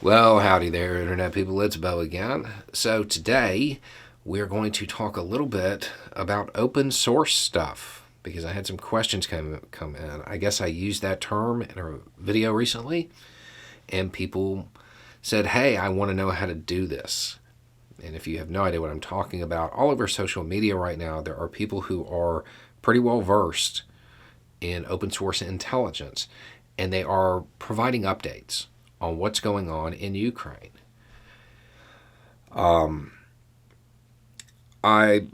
Well, howdy there, Internet people. It's Bo again. So, today we're going to talk a little bit about open source stuff because I had some questions come in. I guess I used that term in a video recently, and people said, "Hey, I want to know how to do this." And if you have no idea what I'm talking about, all over social media right now, there are people who are pretty well versed in open source intelligence, and they are providing updates on what's going on in Ukraine. I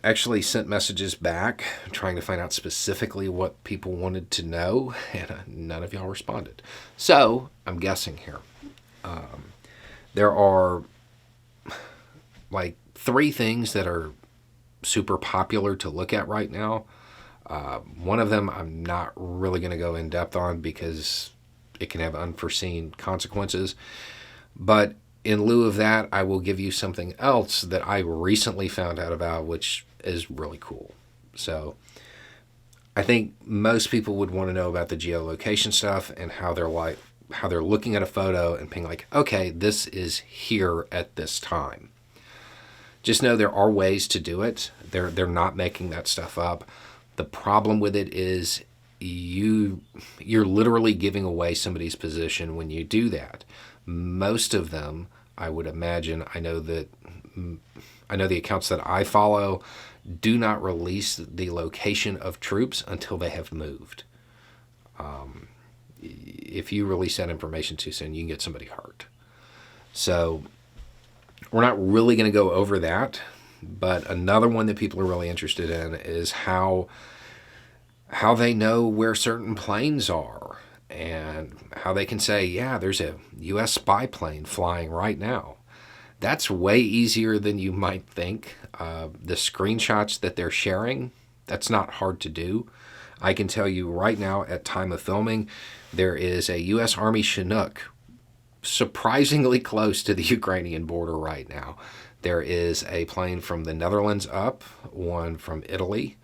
actually sent messages back trying to find out specifically what people wanted to know, and none of y'all responded. So I'm guessing here. There are like three things that are super popular to look at right now. One of them I'm not really going to go in depth on because it can have unforeseen consequences. But in lieu of that, I will give you something else that I recently found out about, which is really cool. So I think most people would want to know about the geolocation stuff and how they're looking at a photo and being like, okay, this is here at this time. Just know there are ways to do it. They're not making that stuff up. The problem with it is you're literally giving away somebody's position when you do that. Most of them, I would imagine, I know the accounts that I follow do not release the location of troops until they have moved. If you release that information too soon, you can get somebody hurt. So we're not really going to go over that, but another one that people are really interested in is how they know where certain planes are and how they can say, yeah, there's a U.S. spy plane flying right now. That's way easier than you might think. The screenshots that they're sharing, that's not hard to do. I can tell you right now, at time of filming, there is a U.S. Army Chinook surprisingly close to the Ukrainian border right now. There is a plane from the Netherlands up, one from Italy,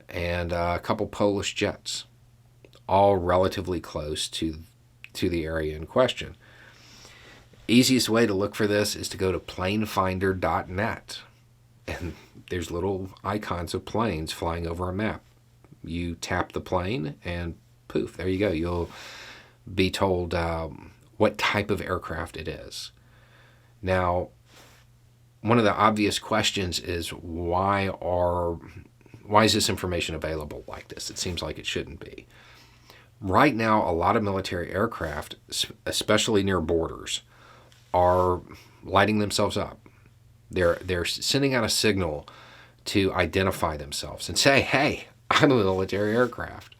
and a couple Polish jets, all relatively close to the area in question. Easiest way to look for this is to go to planefinder.net, and there's little icons of planes flying over a map. You tap the plane, and poof, there you go. You'll be told what type of aircraft it is. Now, one of the obvious questions is why is this information available like this? It seems like it shouldn't be. Right now, a lot of military aircraft, especially near borders, are lighting themselves up. They're sending out a signal to identify themselves and say, hey, I'm a military aircraft.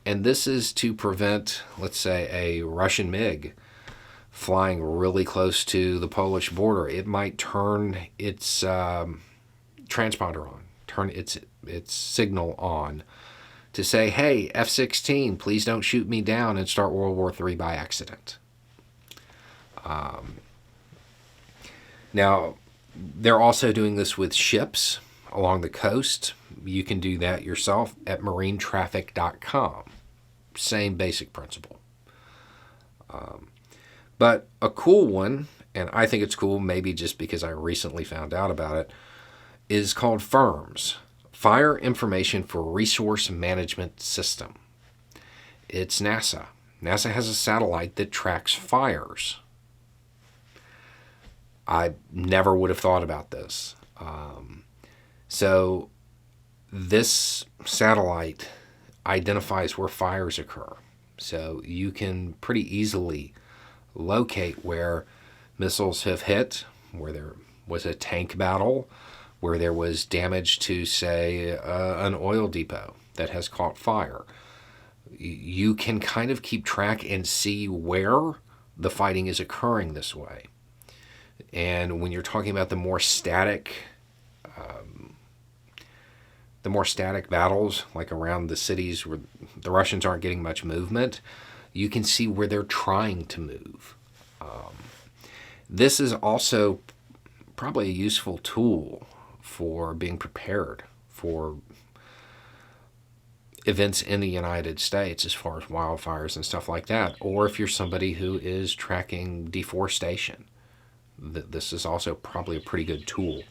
And this is to prevent, let's say, a Russian MiG flying really close to the Polish border. It might turn its transponder on, turn its signal on to say, hey, F-16, please don't shoot me down and start World War III by accident. Now, they're also doing this with ships along the coast. You can do that yourself at marinetraffic.com. Same basic principle. But a cool one, and I think it's cool maybe just because I recently found out about it, is called FIRMS, Fire Information for Resource Management System. It's NASA. NASA has a satellite that tracks fires. I never would have thought about this. So this satellite identifies where fires occur. So you can pretty easily locate where missiles have hit, where there was a tank battle, where there was damage to, say, an oil depot that has caught fire. You can kind of keep track and see where the fighting is occurring this way. And when you're talking about the more static battles, like around the cities where the Russians aren't getting much movement, you can see where they're trying to move. This is also probably a useful tool for being prepared for events in the United States as far as wildfires and stuff like that, or if you're somebody who is tracking deforestation. This is also probably a pretty good tool.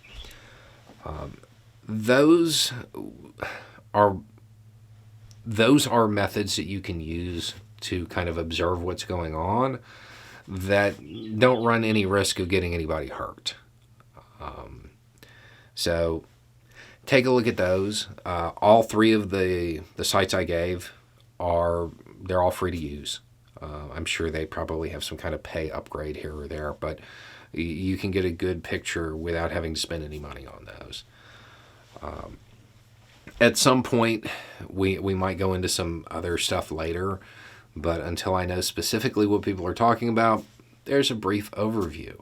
Those are methods that you can use to kind of observe what's going on that don't run any risk of getting anybody hurt. So take a look at those. All three of the sites I gave they're all free to use. I'm sure they probably have some kind of pay upgrade here or there, but you can get a good picture without having to spend any money on those. At some point, we might go into some other stuff later, but until I know specifically what people are talking about, there's a brief overview.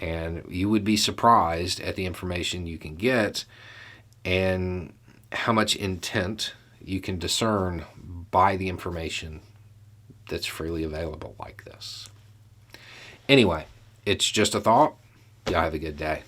And you would be surprised at the information you can get and how much intent you can discern by the information that's freely available like this. Anyway, it's just a thought. Y'all have a good day.